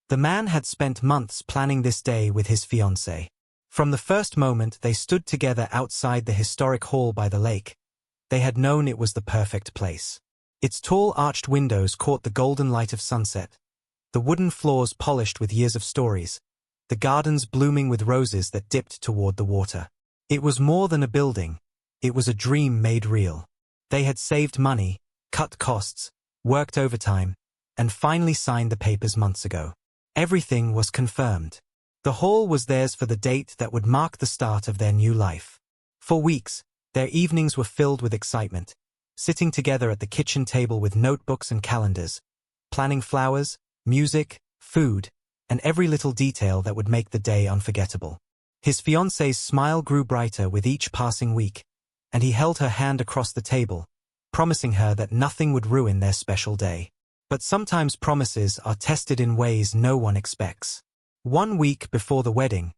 The man had spent months planning this day with his fiancée. From the first moment they stood together outside the historic hall by the lake, they had known it was the perfect place. Its tall arched windows caught the golden light of sunset, the wooden floors polished with years of stories, the gardens blooming with roses that dipped toward the water. It was more than a building, it was a dream made real. They had saved money, cut costs, worked overtime, and finally signed the papers months ago. Everything was confirmed. The hall was theirs for the date that would mark the start of their new life. For weeks, their evenings were filled with excitement, sitting together at the kitchen table with notebooks and calendars, planning flowers, music, food, and every little detail that would make the day unforgettable. His fiancée's smile grew brighter with each passing week, and he held her hand across the table, promising her that nothing would ruin their special day. But sometimes promises are tested in ways no one expects. 1 week before the wedding,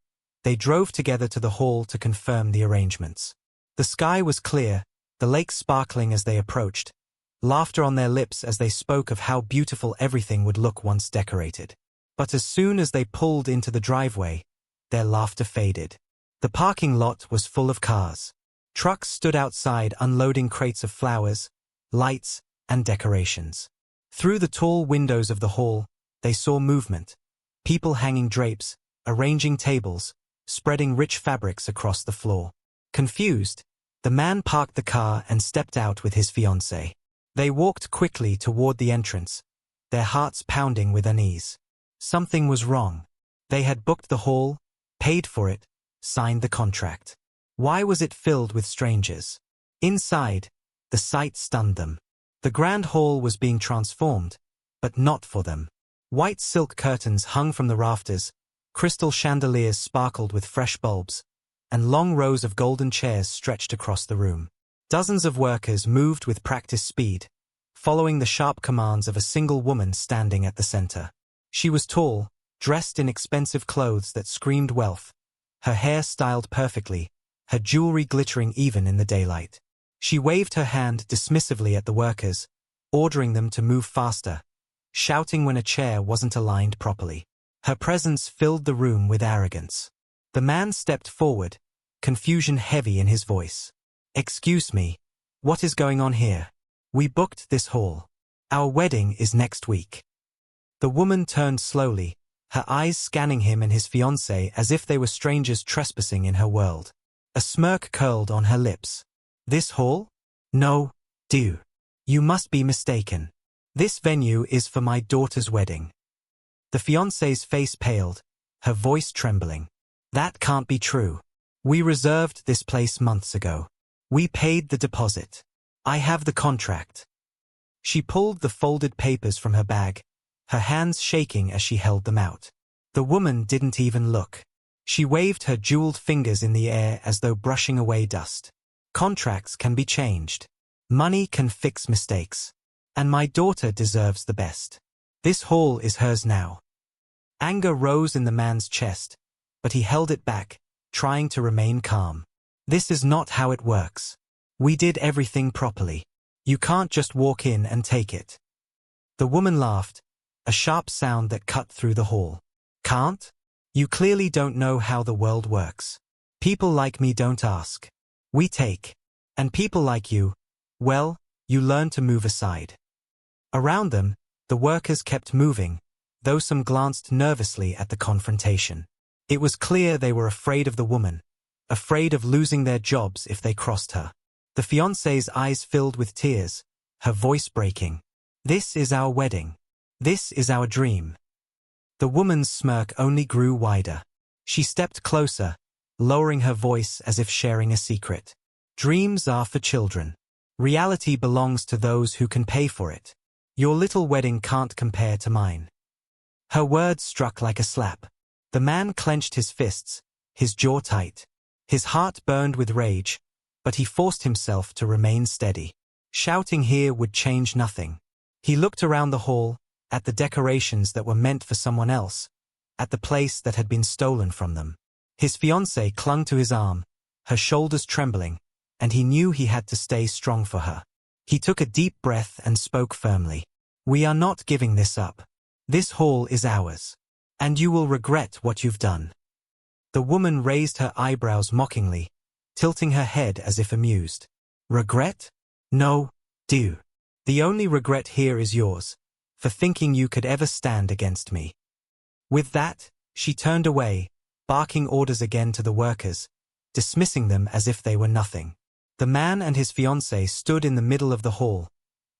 they drove together to the hall to confirm the arrangements. The sky was clear, the lake sparkling as they approached, laughter on their lips as they spoke of how beautiful everything would look once decorated. But as soon as they pulled into the driveway, their laughter faded. The parking lot was full of cars. Trucks stood outside unloading crates of flowers, lights, and decorations. Through the tall windows of the hall, they saw movement. People hanging drapes, arranging tables, spreading rich fabrics across the floor. Confused, the man parked the car and stepped out with his fiancée. They walked quickly toward the entrance, their hearts pounding with unease. Something was wrong. They had booked the hall, paid for it, signed the contract. Why was it filled with strangers? Inside, the sight stunned them. The grand hall was being transformed, but not for them. White silk curtains hung from the rafters, crystal chandeliers sparkled with fresh bulbs, and long rows of golden chairs stretched across the room. Dozens of workers moved with practiced speed, following the sharp commands of a single woman standing at the center. She was tall, dressed in expensive clothes that screamed wealth, her hair styled perfectly, her jewelry glittering even in the daylight. She waved her hand dismissively at the workers, ordering them to move faster, shouting when a chair wasn't aligned properly. Her presence filled the room with arrogance. The man stepped forward, confusion heavy in his voice. "Excuse me, what is going on here? We booked this hall. Our wedding is next week." The woman turned slowly, her eyes scanning him and his fiancée as if they were strangers trespassing in her world. A smirk curled on her lips. "This hall? No, dear. You must be mistaken. This venue is for my daughter's wedding." The fiancée's face paled, her voice trembling. "That can't be true. We reserved this place months ago. We paid the deposit. I have the contract." She pulled the folded papers from her bag, her hands shaking as she held them out. The woman didn't even look. She waved her jeweled fingers in the air as though brushing away dust. "Contracts can be changed. Money can fix mistakes. And my daughter deserves the best. This hall is hers now." Anger rose in the man's chest, but he held it back, trying to remain calm. "This is not how it works. We did everything properly. You can't just walk in and take it." The woman laughed, a sharp sound that cut through the hall. "Can't? You clearly don't know how the world works. People like me don't ask. We take. And people like you, well, you learn to move aside." Around them, the workers kept moving, though some glanced nervously at the confrontation. It was clear they were afraid of the woman, afraid of losing their jobs if they crossed her. The fiancée's eyes filled with tears, her voice breaking. "This is our wedding. This is our dream." The woman's smirk only grew wider. She stepped closer, lowering her voice as if sharing a secret. "Dreams are for children. Reality belongs to those who can pay for it. Your little wedding can't compare to mine." Her words struck like a slap. The man clenched his fists, his jaw tight. His heart burned with rage, but he forced himself to remain steady. Shouting here would change nothing. He looked around the hall, at the decorations that were meant for someone else, at the place that had been stolen from them. His fiancée clung to his arm, her shoulders trembling, and he knew he had to stay strong for her. He took a deep breath and spoke firmly. "We are not giving this up. This hall is ours. And you will regret what you've done. The woman raised her eyebrows mockingly, tilting her head as if amused. Regret? No, do. The only regret here is yours, for thinking you could ever stand against me. With that, she turned away, barking orders again to the workers, dismissing them as if they were nothing. The man and his fiancée stood in the middle of the hall,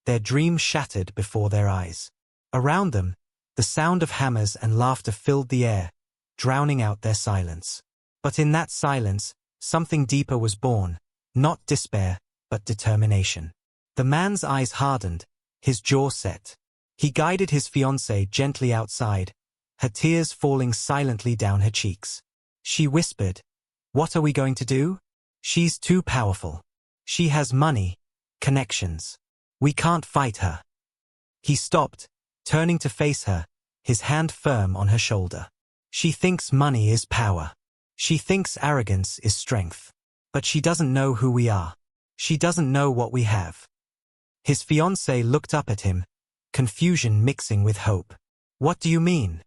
their dream shattered before their eyes. Around them, the sound of hammers and laughter filled the air, drowning out their silence. But in that silence, something deeper was born, not despair, but determination. The man's eyes hardened, his jaw set. He guided his fiancée gently outside, her tears falling silently down her cheeks. She whispered, "What are we going to do? She's too powerful. She has money, connections. We can't fight her." He stopped, turning to face her, his hand firm on her shoulder. She thinks money is power. She thinks arrogance is strength. But she doesn't know who we are. She doesn't know what we have. His fiancée looked up at him, confusion mixing with hope. "What do you mean?"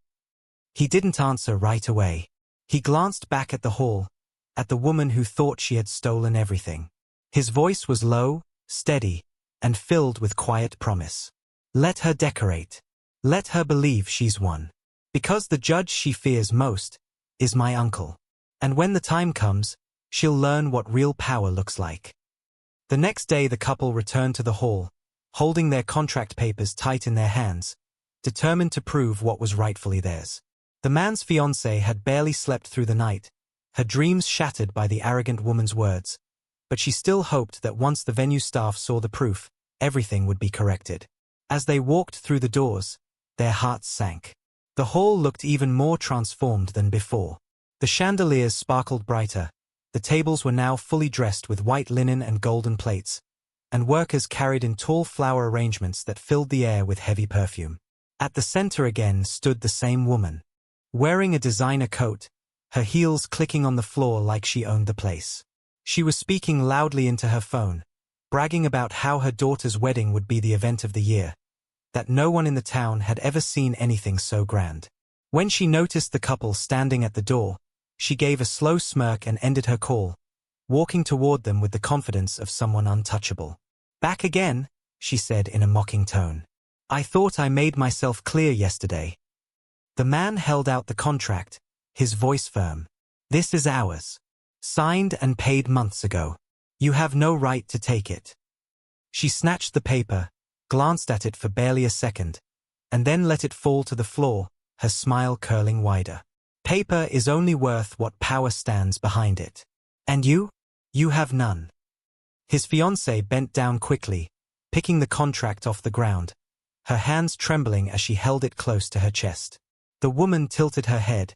He didn't answer right away. He glanced back at the hall, at the woman who thought she had stolen everything. His voice was low, steady, and filled with quiet promise. "Let her decorate. Let her believe she's won. Because the judge she fears most is my uncle. And when the time comes, she'll learn what real power looks like." The next day the couple returned to the hall, holding their contract papers tight in their hands, determined to prove what was rightfully theirs. The man's fiancée had barely slept through the night, her dreams shattered by the arrogant woman's words, but she still hoped that once the venue staff saw the proof, everything would be corrected. As they walked through the doors, their hearts sank. The hall looked even more transformed than before. The chandeliers sparkled brighter, the tables were now fully dressed with white linen and golden plates, and workers carried in tall flower arrangements that filled the air with heavy perfume. At the center again stood the same woman, wearing a designer coat, her heels clicking on the floor like she owned the place. She was speaking loudly into her phone, bragging about how her daughter's wedding would be the event of the year, that no one in the town had ever seen anything so grand. When she noticed the couple standing at the door, she gave a slow smirk and ended her call, walking toward them with the confidence of someone untouchable. "Back again," she said in a mocking tone. "I thought I made myself clear yesterday." The man held out the contract, his voice firm. "This is ours. Signed and paid months ago. You have no right to take it." She snatched the paper, glanced at it for barely a second, and then let it fall to the floor, her smile curling wider. "Paper is only worth what power stands behind it. And you? You have none." His fiancée bent down quickly, picking the contract off the ground, her hands trembling as she held it close to her chest. The woman tilted her head,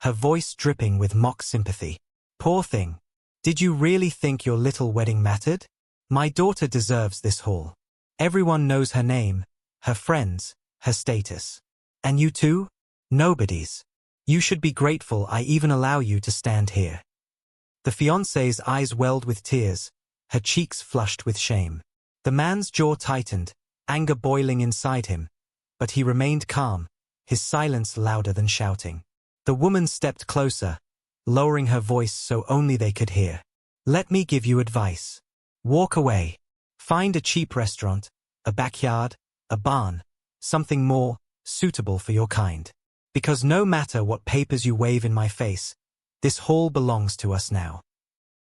her voice dripping with mock sympathy. "Poor thing. Did you really think your little wedding mattered? My daughter deserves this hall. Everyone knows her name, her friends, her status. And you too? Nobody's. You should be grateful I even allow you to stand here." The fiancée's eyes welled with tears, her cheeks flushed with shame. The man's jaw tightened, anger boiling inside him, but he remained calm, his silence louder than shouting. The woman stepped closer, lowering her voice so only they could hear. "Let me give you advice. Walk away. Find a cheap restaurant, a backyard, a barn, something more suitable for your kind. Because no matter what papers you wave in my face, this hall belongs to us now."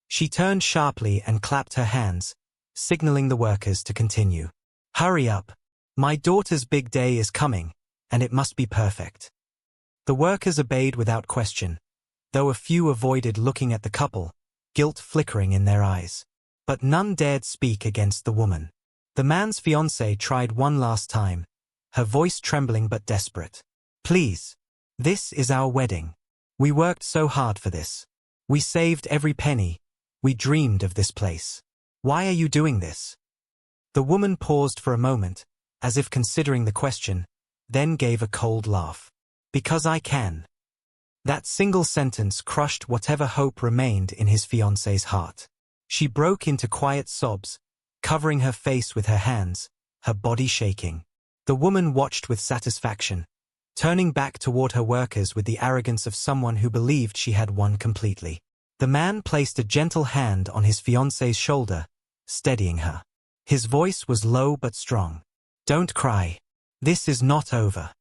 She turned sharply and clapped her hands, signaling the workers to continue. "Hurry up. My daughter's big day is coming, and it must be perfect." The workers obeyed without question, though a few avoided looking at the couple, guilt flickering in their eyes. But none dared speak against the woman. The man's fiancée tried one last time, her voice trembling but desperate. "Please. This is our wedding. We worked so hard for this. We saved every penny. We dreamed of this place. Why are you doing this?" The woman paused for a moment, as if considering the question, then gave a cold laugh. "Because I can." That single sentence crushed whatever hope remained in his fiancée's heart. She broke into quiet sobs, covering her face with her hands, her body shaking. The woman watched with satisfaction, turning back toward her workers with the arrogance of someone who believed she had won completely. The man placed a gentle hand on his fiancée's shoulder, steadying her. His voice was low but strong. "Don't cry. This is not over."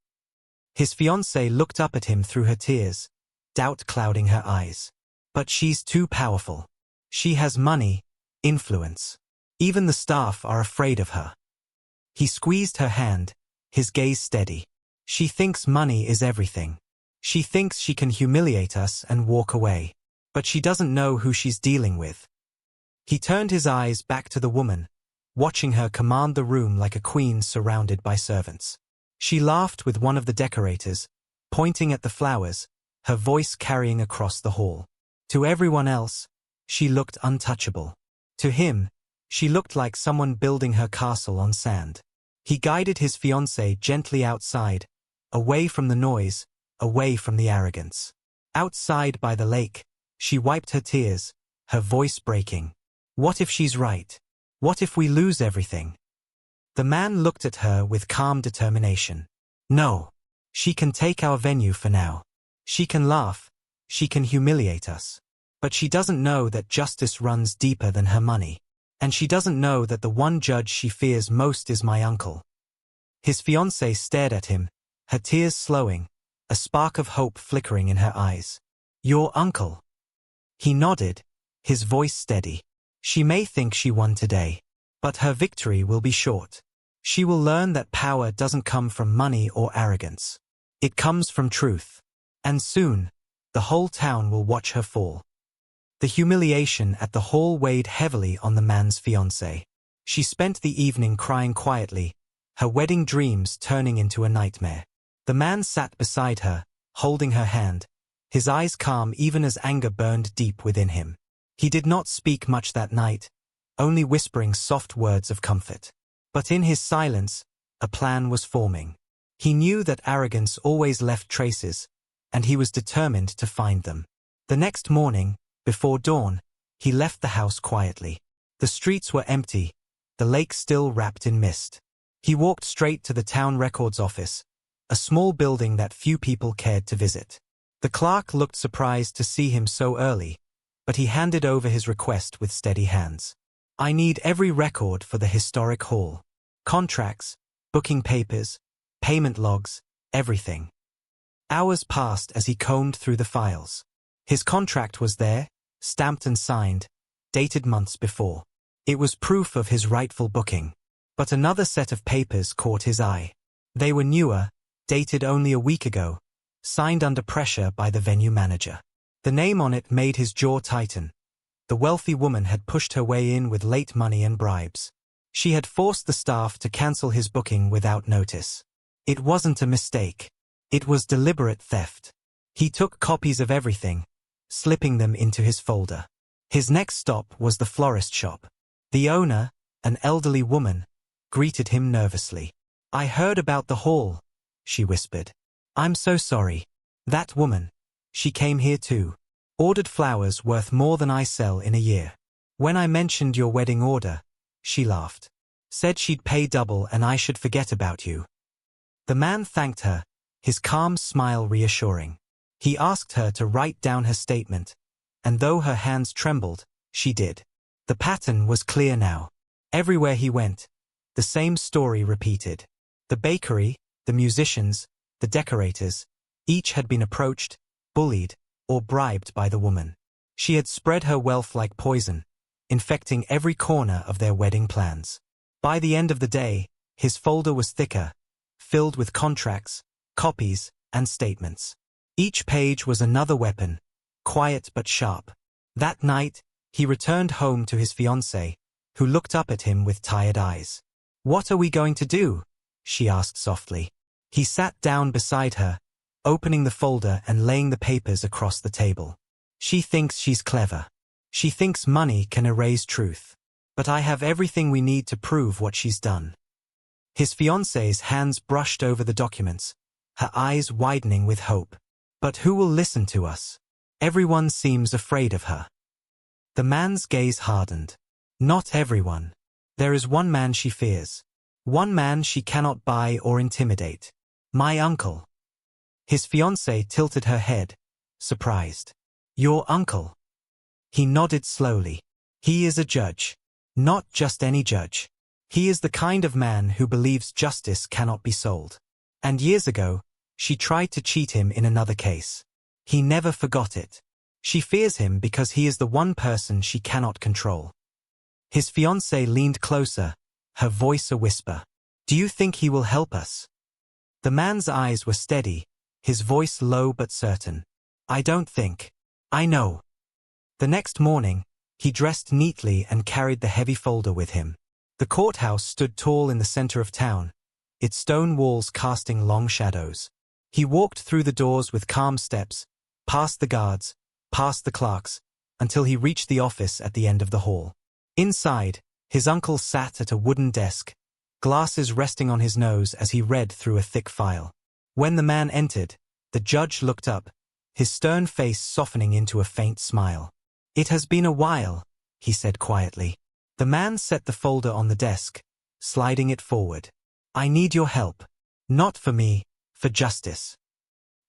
His fiancée looked up at him through her tears, doubt clouding her eyes. "But she's too powerful. She has money, influence. Even the staff are afraid of her." He squeezed her hand, his gaze steady. "She thinks money is everything. She thinks she can humiliate us and walk away. But she doesn't know who she's dealing with." He turned his eyes back to the woman, watching her command the room like a queen surrounded by servants. She laughed with one of the decorators, pointing at the flowers, her voice carrying across the hall. To everyone else, she looked untouchable. To him, she looked like someone building her castle on sand. He guided his fiancée gently outside, away from the noise, away from the arrogance. Outside by the lake, she wiped her tears, her voice breaking. "What if she's right? What if we lose everything?" The man looked at her with calm determination. "No. She can take our venue for now. She can laugh. She can humiliate us. But she doesn't know that justice runs deeper than her money. And she doesn't know that the one judge she fears most is my uncle." His fiancée stared at him, her tears slowing, a spark of hope flickering in her eyes. "Your uncle?" He nodded, his voice steady. "She may think she won today, but her victory will be short. She will learn that power doesn't come from money or arrogance. It comes from truth. And soon, the whole town will watch her fall." The humiliation at the hall weighed heavily on the man's fiancée. She spent the evening crying quietly, her wedding dreams turning into a nightmare. The man sat beside her, holding her hand, his eyes calm even as anger burned deep within him. He did not speak much that night, only whispering soft words of comfort. But in his silence, a plan was forming. He knew that arrogance always left traces, and he was determined to find them. The next morning, before dawn, he left the house quietly. The streets were empty, the lake still wrapped in mist. He walked straight to the town records office, a small building that few people cared to visit. The clerk looked surprised to see him so early, but he handed over his request with steady hands. "I need every record for the historic hall. Contracts, booking papers, payment logs, everything." Hours passed as he combed through the files. His contract was there, stamped and signed, dated months before. It was proof of his rightful booking. But another set of papers caught his eye. They were newer, dated only a week ago, signed under pressure by the venue manager. The name on it made his jaw tighten. The wealthy woman had pushed her way in with late money and bribes. She had forced the staff to cancel his booking without notice. It wasn't a mistake. It was deliberate theft. He took copies of everything, slipping them into his folder. His next stop was the florist shop. The owner, an elderly woman, greeted him nervously. "I heard about the hall," she whispered. "I'm so sorry. That woman, she came here too. Ordered flowers worth more than I sell in a year. When I mentioned your wedding order, she laughed. Said she'd pay double and I should forget about you." The man thanked her, his calm smile reassuring. He asked her to write down her statement, and though her hands trembled, she did. The pattern was clear now. Everywhere he went, the same story repeated. The bakery, the musicians, the decorators, each had been approached, bullied, or bribed by the woman. She had spread her wealth like poison, infecting every corner of their wedding plans. By the end of the day, his folder was thicker, filled with contracts, copies, and statements. Each page was another weapon, quiet but sharp. That night, he returned home to his fiancée, who looked up at him with tired eyes. "What are we going to do?" she asked softly. He sat down beside her, opening the folder and laying the papers across the table. "She thinks she's clever. She thinks money can erase truth. But I have everything we need to prove what she's done." His fiancée's hands brushed over the documents, her eyes widening with hope. "But who will listen to us? Everyone seems afraid of her." The man's gaze hardened. "Not everyone. There is one man she fears. One man she cannot buy or intimidate. My uncle." His fiancée tilted her head, surprised. Your uncle? He nodded slowly. He is a judge. Not just any judge. He is the kind of man who believes justice cannot be sold. And years ago, she tried to cheat him in another case. He never forgot it. She fears him because he is the one person she cannot control. His fiancée leaned closer, her voice a whisper. Do you think he will help us? The man's eyes were steady, his voice low but certain. I don't think. I know. The next morning, he dressed neatly and carried the heavy folder with him. The courthouse stood tall in the center of town, its stone walls casting long shadows. He walked through the doors with calm steps, past the guards, past the clerks, until he reached the office at the end of the hall. Inside, his uncle sat at a wooden desk, glasses resting on his nose as he read through a thick file. When the man entered, the judge looked up, his stern face softening into a faint smile. It has been a while, he said quietly. The man set the folder on the desk, sliding it forward. I need your help. Not for me, for justice.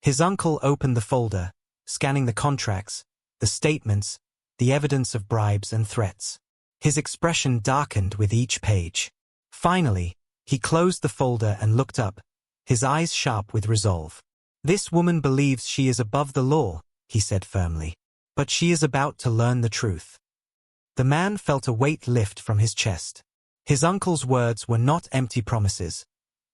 His uncle opened the folder, scanning the contracts, the statements, the evidence of bribes and threats. His expression darkened with each page. Finally, he closed the folder and looked up, his eyes sharp with resolve. This woman believes she is above the law, he said firmly. But she is about to learn the truth. The man felt a weight lift from his chest. His uncle's words were not empty promises.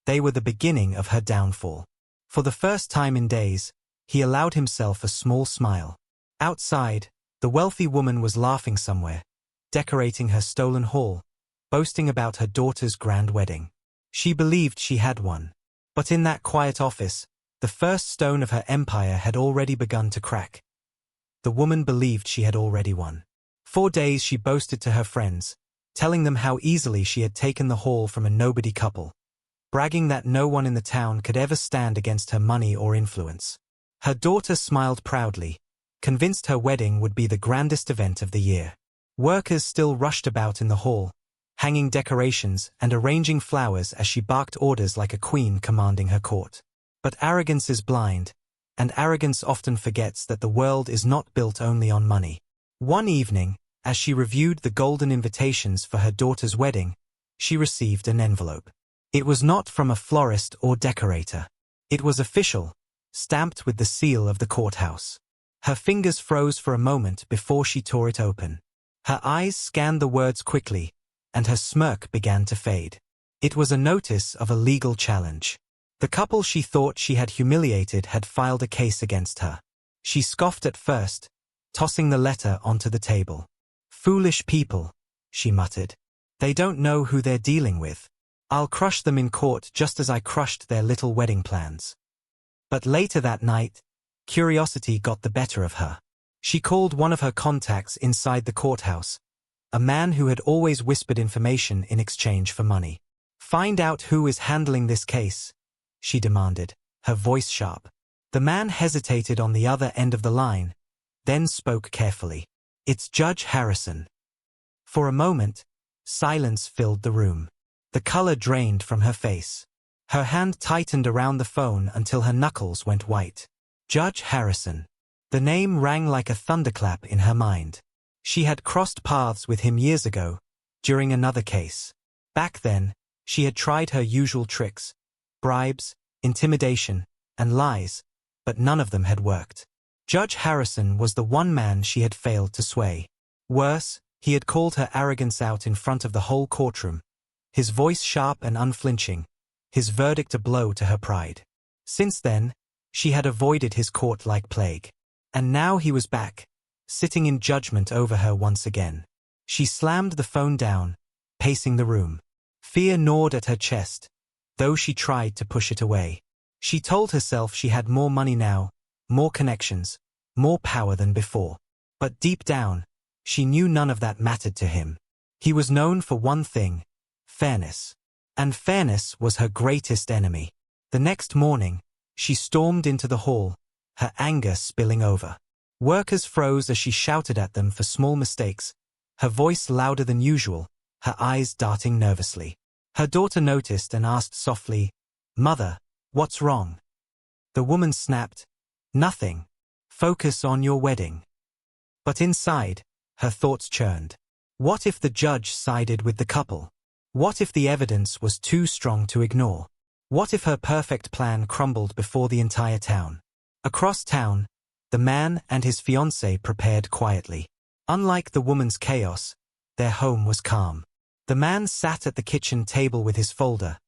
They were the beginning of her downfall. For the first time in days, he allowed himself a small smile. Outside, the wealthy woman was laughing somewhere, decorating her stolen hall, boasting about her daughter's grand wedding. She believed she had one. But in that quiet office, the first stone of her empire had already begun to crack. The woman believed she had already won. 4 days she boasted to her friends, telling them how easily she had taken the hall from a nobody couple, bragging that no one in the town could ever stand against her money or influence. Her daughter smiled proudly, convinced her wedding would be the grandest event of the year. Workers still rushed about in the hall, hanging decorations and arranging flowers as she barked orders like a queen commanding her court. But arrogance is blind, and arrogance often forgets that the world is not built only on money. One evening, as she reviewed the golden invitations for her daughter's wedding, she received an envelope. It was not from a florist or decorator. It was official, stamped with the seal of the courthouse. Her fingers froze for a moment before she tore it open. Her eyes scanned the words quickly, and her smirk began to fade. It was a notice of a legal challenge. The couple she thought she had humiliated had filed a case against her. She scoffed at first, tossing the letter onto the table. Foolish people, she muttered. They don't know who they're dealing with. I'll crush them in court just as I crushed their little wedding plans. But later that night, curiosity got the better of her. She called one of her contacts inside the courthouse, a man who had always whispered information in exchange for money. Find out who is handling this case, she demanded, her voice sharp. The man hesitated on the other end of the line, then spoke carefully. It's Judge Harrison. For a moment, silence filled the room. The color drained from her face. Her hand tightened around the phone until her knuckles went white. Judge Harrison. The name rang like a thunderclap in her mind. She had crossed paths with him years ago, during another case. Back then, she had tried her usual tricks, bribes, intimidation, and lies, but none of them had worked. Judge Harrison was the one man she had failed to sway. Worse, he had called her arrogance out in front of the whole courtroom, his voice sharp and unflinching, his verdict a blow to her pride. Since then, she had avoided his court like plague. And now he was back, sitting in judgment over her once again. She slammed the phone down, pacing the room. Fear gnawed at her chest, though she tried to push it away. She told herself she had more money now, more connections, more power than before. But deep down, she knew none of that mattered to him. He was known for one thing, fairness. And fairness was her greatest enemy. The next morning, she stormed into the hall, her anger spilling over. Workers froze as she shouted at them for small mistakes, her voice louder than usual, her eyes darting nervously. Her daughter noticed and asked softly, "Mother, what's wrong?" The woman snapped, "Nothing. Focus on your wedding." But inside, her thoughts churned. What if the judge sided with the couple? What if the evidence was too strong to ignore? What if her perfect plan crumbled before the entire town? Across town, the man and his fiancée prepared quietly. Unlike the woman's chaos, their home was calm. The man sat at the kitchen table with his folder,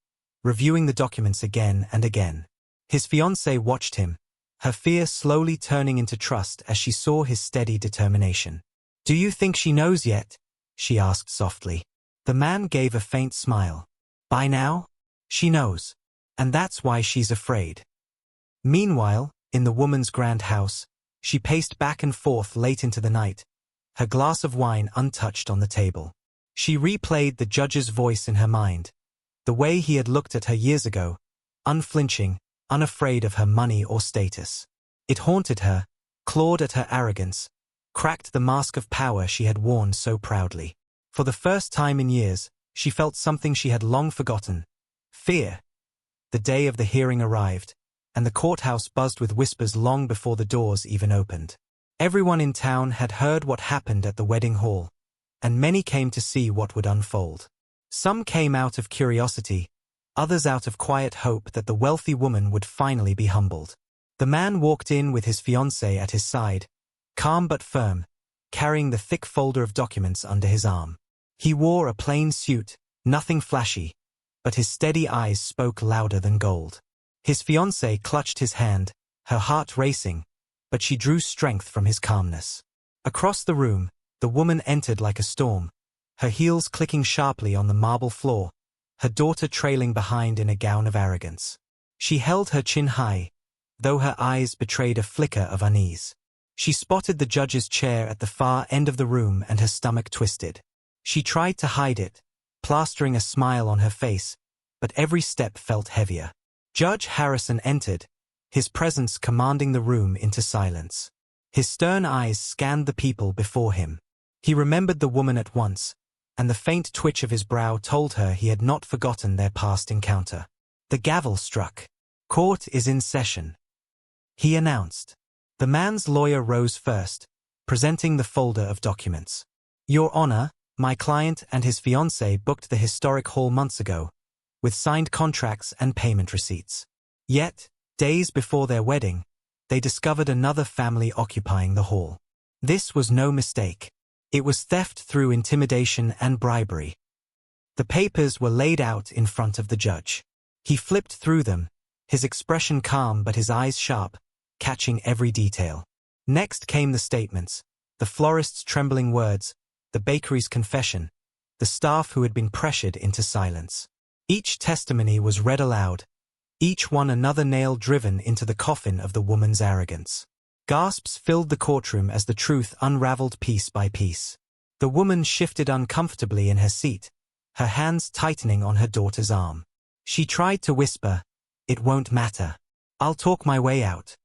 reviewing the documents again and again. His fiancée watched him, her fear slowly turning into trust as she saw his steady determination. "Do you think she knows yet?" she asked softly. The man gave a faint smile. "By now? She knows. And that's why she's afraid." Meanwhile, in the woman's grand house, she paced back and forth late into the night, her glass of wine untouched on the table. She replayed the judge's voice in her mind, the way he had looked at her years ago, unflinching, unafraid of her money or status. It haunted her, clawed at her arrogance, cracked the mask of power she had worn so proudly. For the first time in years, she felt something she had long forgotten: fear. The day of the hearing arrived, and the courthouse buzzed with whispers long before the doors even opened. Everyone in town had heard what happened at the wedding hall, and many came to see what would unfold. Some came out of curiosity, others out of quiet hope that the wealthy woman would finally be humbled. The man walked in with his fiancée at his side, calm but firm, carrying the thick folder of documents under his arm. He wore a plain suit, nothing flashy, but his steady eyes spoke louder than gold. His fiancée clutched his hand, her heart racing, but she drew strength from his calmness. Across the room, the woman entered like a storm, her heels clicking sharply on the marble floor, her daughter trailing behind in a gown of arrogance. She held her chin high, though her eyes betrayed a flicker of unease. She spotted the judge's chair at the far end of the room and her stomach twisted. She tried to hide it, plastering a smile on her face, but every step felt heavier. Judge Harrison entered, his presence commanding the room into silence. His stern eyes scanned the people before him. He remembered the woman at once, and the faint twitch of his brow told her he had not forgotten their past encounter. The gavel struck. "Court is in session," he announced. The man's lawyer rose first, presenting the folder of documents. "Your Honor, my client and his fiancée booked the historic hall months ago, with signed contracts and payment receipts. Yet, days before their wedding, they discovered another family occupying the hall. This was no mistake. It was theft through intimidation and bribery." The papers were laid out in front of the judge. He flipped through them, his expression calm but his eyes sharp, catching every detail. Next came the statements, the florist's trembling words, the bakery's confession, the staff who had been pressured into silence. Each testimony was read aloud, each one another nail driven into the coffin of the woman's arrogance. Gasps filled the courtroom as the truth unraveled piece by piece. The woman shifted uncomfortably in her seat, her hands tightening on her daughter's arm. She tried to whisper, "It won't matter. I'll talk my way out."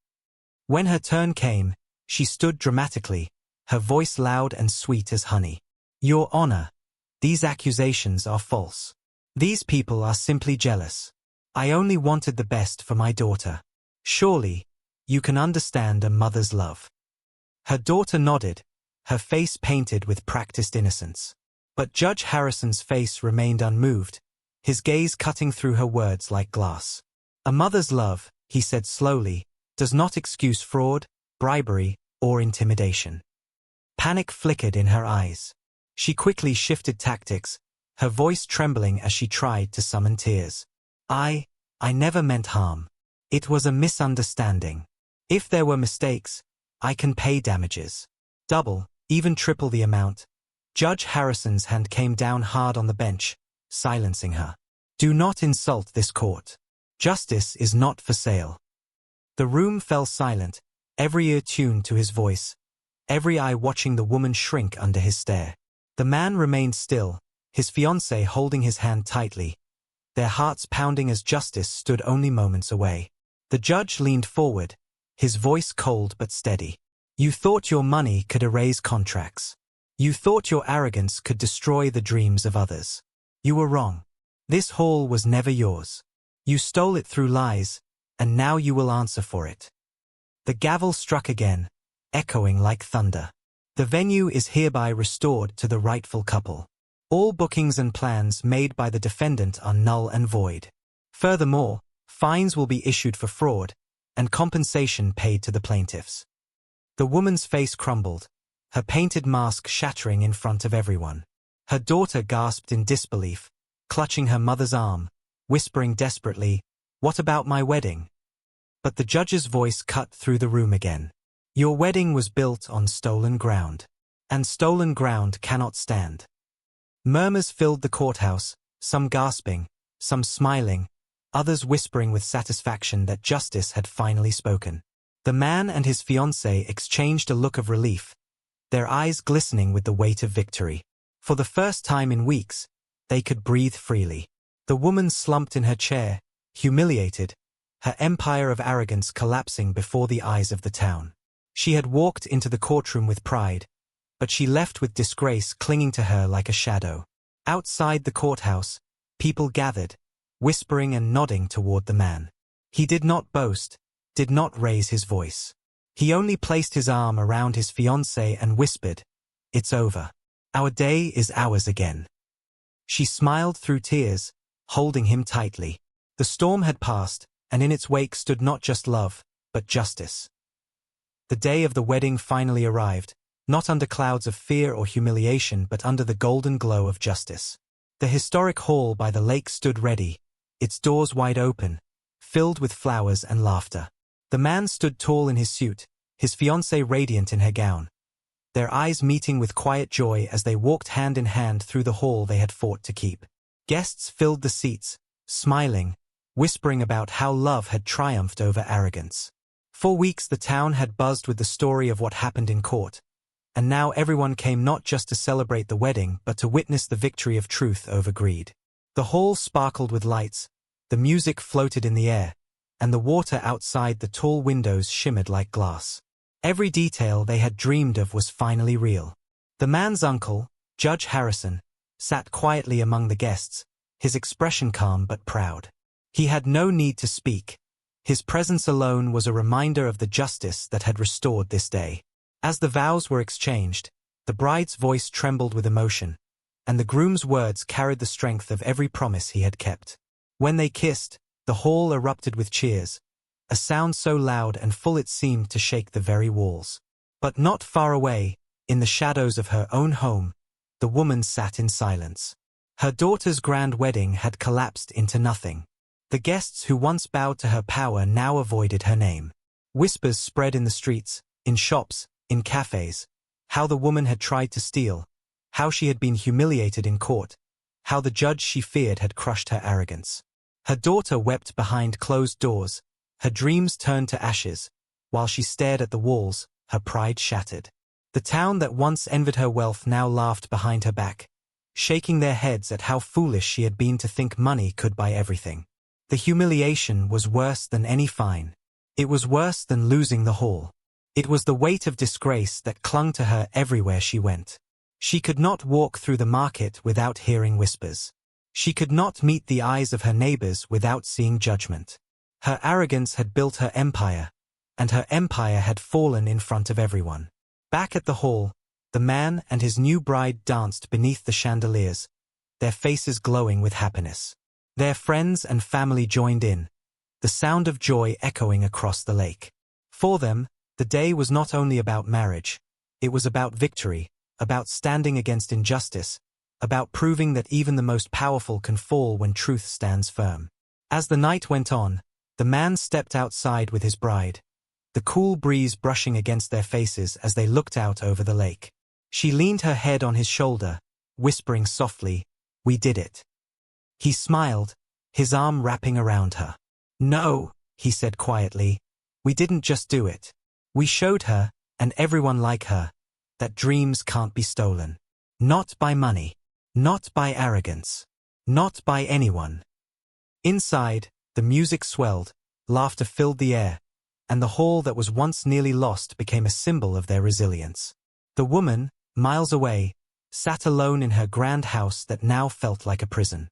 When her turn came, she stood dramatically, her voice loud and sweet as honey. "Your Honor, these accusations are false. These people are simply jealous. I only wanted the best for my daughter. Surely, you can understand a mother's love." Her daughter nodded, her face painted with practiced innocence. But Judge Harrison's face remained unmoved, his gaze cutting through her words like glass. "A mother's love," he said slowly, "does not excuse fraud, bribery, or intimidation." Panic flickered in her eyes. She quickly shifted tactics, her voice trembling as she tried to summon tears. I never meant harm. It was a misunderstanding. If there were mistakes, I can pay damages. Double, even triple the amount." Judge Harrison's hand came down hard on the bench, silencing her. "Do not insult this court. Justice is not for sale." The room fell silent, every ear tuned to his voice, every eye watching the woman shrink under his stare. The man remained still, his fiancée holding his hand tightly, their hearts pounding as justice stood only moments away. The judge leaned forward, his voice cold but steady. "You thought your money could erase contracts. You thought your arrogance could destroy the dreams of others. You were wrong. This hall was never yours. You stole it through lies, and now you will answer for it." The gavel struck again, echoing like thunder. The venue is hereby restored to the rightful couple. All bookings and plans made by the defendant are null and void. Furthermore, fines will be issued for fraud, and compensation paid to the plaintiffs. The woman's face crumbled, her painted mask shattering in front of everyone. Her daughter gasped in disbelief, clutching her mother's arm, whispering desperately, "What about my wedding?" But the judge's voice cut through the room again. "Your wedding was built on stolen ground, and stolen ground cannot stand." Murmurs filled the courthouse, some gasping, some smiling, others whispering with satisfaction that justice had finally spoken. The man and his fiancée exchanged a look of relief, their eyes glistening with the weight of victory. For the first time in weeks, they could breathe freely. The woman slumped in her chair, humiliated, her empire of arrogance collapsing before the eyes of the town. She had walked into the courtroom with pride, but she left with disgrace clinging to her like a shadow. Outside the courthouse, people gathered, whispering and nodding toward the man. He did not boast, did not raise his voice. He only placed his arm around his fiancée and whispered, "It's over. Our day is ours again." She smiled through tears, holding him tightly. The storm had passed, and in its wake stood not just love, but justice. The day of the wedding finally arrived, not under clouds of fear or humiliation but under the golden glow of justice. The historic hall by the lake stood ready, its doors wide open, filled with flowers and laughter. The man stood tall in his suit, his fiancée radiant in her gown, their eyes meeting with quiet joy as they walked hand in hand through the hall they had fought to keep. Guests filled the seats, smiling, whispering about how love had triumphed over arrogance. For weeks the town had buzzed with the story of what happened in court, and now everyone came not just to celebrate the wedding but to witness the victory of truth over greed. The hall sparkled with lights, the music floated in the air, and the water outside the tall windows shimmered like glass. Every detail they had dreamed of was finally real. The man's uncle, Judge Harrison, sat quietly among the guests, his expression calm but proud. He had no need to speak. His presence alone was a reminder of the justice that had restored this day. As the vows were exchanged, the bride's voice trembled with emotion, and the groom's words carried the strength of every promise he had kept. When they kissed, the hall erupted with cheers, a sound so loud and full it seemed to shake the very walls. But not far away, in the shadows of her own home, the woman sat in silence. Her daughter's grand wedding had collapsed into nothing. The guests who once bowed to her power now avoided her name. Whispers spread in the streets, in shops, in cafes, how the woman had tried to steal, how she had been humiliated in court, how the judge she feared had crushed her arrogance. Her daughter wept behind closed doors, her dreams turned to ashes, while she stared at the walls, her pride shattered. The town that once envied her wealth now laughed behind her back, shaking their heads at how foolish she had been to think money could buy everything. The humiliation was worse than any fine. It was worse than losing the hall. It was the weight of disgrace that clung to her everywhere she went. She could not walk through the market without hearing whispers. She could not meet the eyes of her neighbors without seeing judgment. Her arrogance had built her empire, and her empire had fallen in front of everyone. Back at the hall, the man and his new bride danced beneath the chandeliers, their faces glowing with happiness. Their friends and family joined in, the sound of joy echoing across the lake. For them, the day was not only about marriage, it was about victory, about standing against injustice, about proving that even the most powerful can fall when truth stands firm. As the night went on, the man stepped outside with his bride, the cool breeze brushing against their faces as they looked out over the lake. She leaned her head on his shoulder, whispering softly, "We did it." He smiled, his arm wrapping around her. "No," he said quietly, "we didn't just do it. We showed her, and everyone like her, that dreams can't be stolen. Not by money. Not by arrogance. Not by anyone." Inside, the music swelled, laughter filled the air, and the hall that was once nearly lost became a symbol of their resilience. The woman, miles away, sat alone in her grand house that now felt like a prison.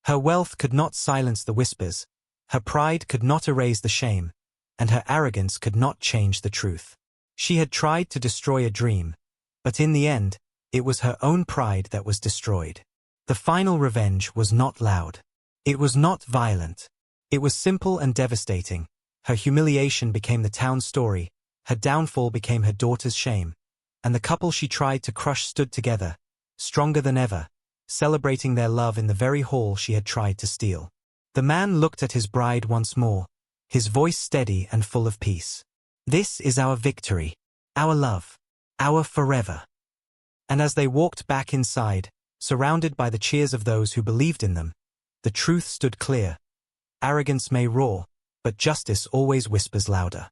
Her wealth could not silence the whispers, Her pride could not erase the shame, and her arrogance could not change the truth. She had tried to destroy a dream, but in the end, it was her own pride that was destroyed. The final revenge was not loud. It was not violent. It was simple and devastating. Her humiliation became the town's story, her downfall became her daughter's shame, and the couple she tried to crush stood together, stronger than ever, celebrating their love in the very hall she had tried to steal. The man looked at his bride once more, his voice steady and full of peace. "This is our victory, our love, our forever." And as they walked back inside, surrounded by the cheers of those who believed in them, the truth stood clear. Arrogance may roar, but justice always whispers louder.